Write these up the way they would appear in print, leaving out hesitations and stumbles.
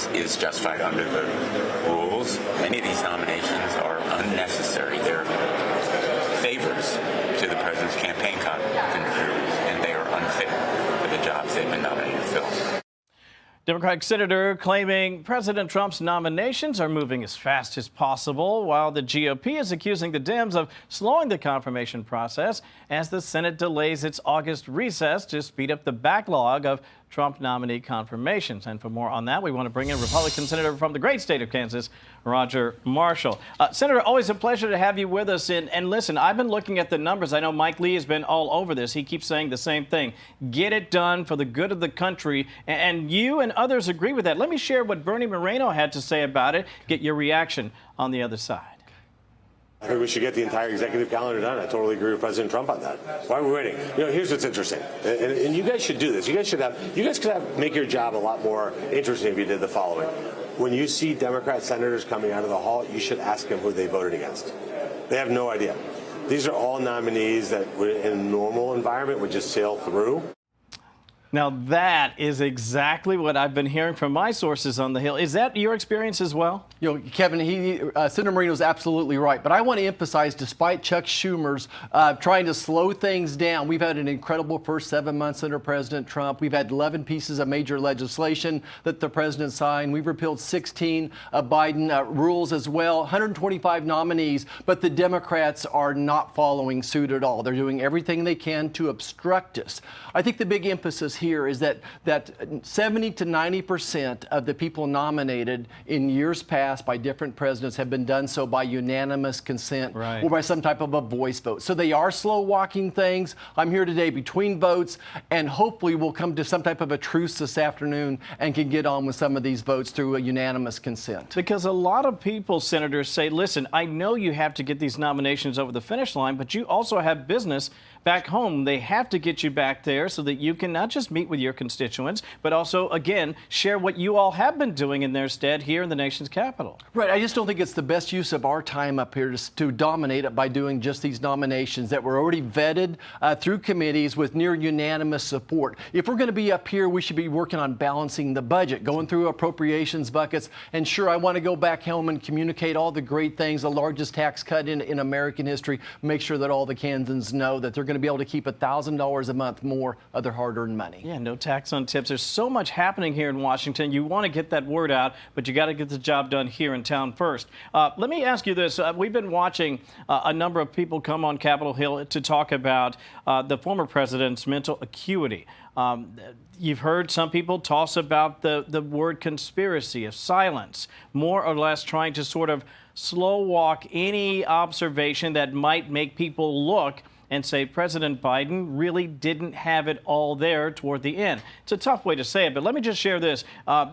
is justified under the rules. Many of these nominations are unnecessary. They're favors to the president's campaign contributors, and they are unfit for the jobs they've been nominated to fill. Democratic senator claiming President Trump's nominations are moving as fast as possible, while the GOP is accusing the Dems of slowing the confirmation process as the Senate delays its August recess to speed up the backlog of Trump nominee confirmations. And for more on that, we want to bring in Republican Senator from the great state of Kansas, Roger Marshall. Senator, always a pleasure to have you with us. And listen, I've been looking at the numbers. I know Mike Lee has been all over this. He keeps saying the same thing. Get it done for the good of the country. And you and others agree with that. Let me share what Bernie Moreno had to say about it. Get your reaction on the other side. I think we should get the entire executive calendar done. I totally agree with President Trump on that. Why are we waiting? Here's what's interesting, and you guys should do this. You guys could make your job a lot more interesting if you did the following. When you see Democrat senators coming out of the hall, you should ask them who they voted against. They have no idea. These are all nominees that in a normal environment would just sail through. Now, that is exactly what I've been hearing from my sources on the Hill. Is that your experience as well? Kevin, Senator Moreno is absolutely right. But I want to emphasize, despite Chuck Schumer's trying to slow things down, we've had an incredible first 7 months under President Trump. We've had 11 pieces of major legislation that the president signed. We've repealed 16 Biden rules as well, 125 nominees. But the Democrats are not following suit at all. They're doing everything they can to obstruct us. I think the big emphasis here is that 70 to 90% of the people nominated in years past by different presidents have been done so by unanimous consent or by some type of a voice vote. So they are slow walking things. I'm here today between votes, and hopefully we'll come to some type of a truce this afternoon and can get on with some of these votes through a unanimous consent. Because a lot of people, senators, say, listen, I know you have to get these nominations over the finish line, but you also have business back home. They have to get you back there so that you can not just meet with your constituents, but also, again, share what you all have been doing in their stead here in the nation's capital. Right. I just don't think it's the best use of our time up here to dominate it by doing just these nominations that were already vetted through committees with near unanimous support. If we're going to be up here, we should be working on balancing the budget, going through appropriations buckets. And sure, I want to go back home and communicate all the great things, the largest tax cut in American history, make sure that all the Kansans know that they're going to be able to keep $1,000 a month more of their hard-earned money. Yeah, no tax on tips. There's so much happening here in Washington. You want to get that word out, but you got to get the job done here in town first. Let me ask you this. We've been watching a number of people come on Capitol Hill to talk about the former president's mental acuity. You've heard some people toss about the word conspiracy of silence, more or less trying to sort of slow walk any observation that might make people look and say President Biden really didn't have it all there toward the end. It's a tough way to say it, but let me just share this.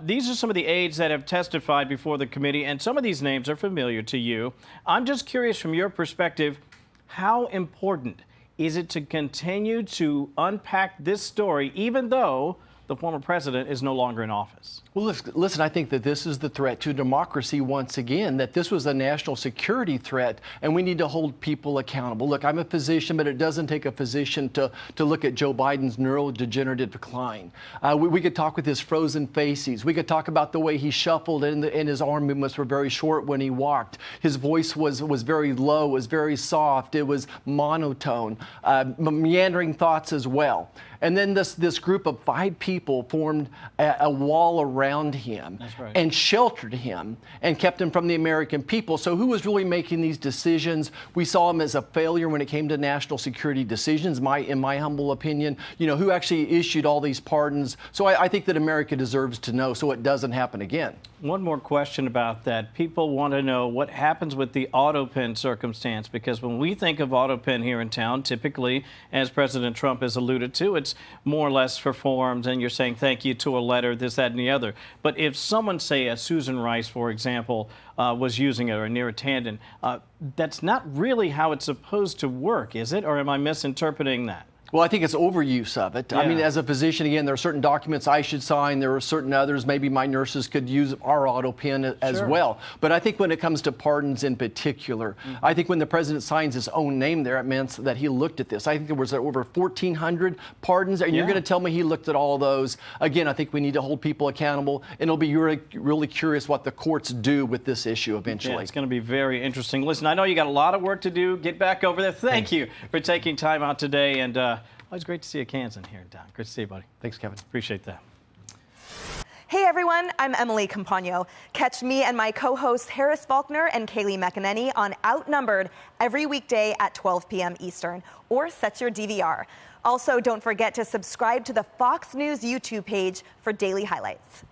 These are some of the aides that have testified before the committee, and some of these names are familiar to you. I'm just curious from your perspective, how important is it to continue to unpack this story, even though the former president is no longer in office? Well, listen, I think that this is the threat to democracy once again, that this was a national security threat, and we need to hold people accountable. Look, I'm a physician, but it doesn't take a physician to look at Joe Biden's neurodegenerative decline. We could talk with his frozen faces. We could talk about the way he shuffled and his arm movements were very short when he walked. His voice was very low, was very soft. It was monotone, meandering thoughts as well. And then this group of 5 people formed a wall around him and sheltered him and kept him from the American people. So who was really making these decisions? We saw him as a failure when it came to national security decisions, in my humble opinion. Who actually issued all these pardons? So I think that America deserves to know so it doesn't happen again. One more question about that. People want to know what happens with the autopen circumstance, because when we think of autopen here in town, typically, as President Trump has alluded to, it's more or less for forms, and you're saying thank you to a letter, this, that, and the other. But if someone, say, Susan Rice, for example, was using it, or Neera Tanden, that's not really how it's supposed to work, is it? Or am I misinterpreting that? Well, I think it's overuse of it. I mean, Yeah. as a physician, again, there are certain documents I should sign. There are certain others. Maybe my nurses could use our autopen as Sure. well. But I think when it comes to pardons in particular, I think when the president signs his own name there, it means that he looked at this. I think there was over 1,400 pardons, and you're Yeah. going to tell me he looked at all of those. Again, I think we need to hold people accountable, and it'll be really, really curious what the courts do with this issue eventually. Yeah, it's going to be very interesting. Listen, I know you got a lot of work to do. Get back over there. Thank you for taking time out today. And always great to see you, Kansan, here in town. Great to see you, buddy. Thanks, Kevin. Appreciate that. Hey everyone, I'm Emily Campagno. Catch me and my co-hosts Harris Faulkner and Kaylee McEnany on Outnumbered every weekday at 12 p.m. Eastern, or set your DVR. Also, don't forget to subscribe to the Fox News YouTube page for daily highlights.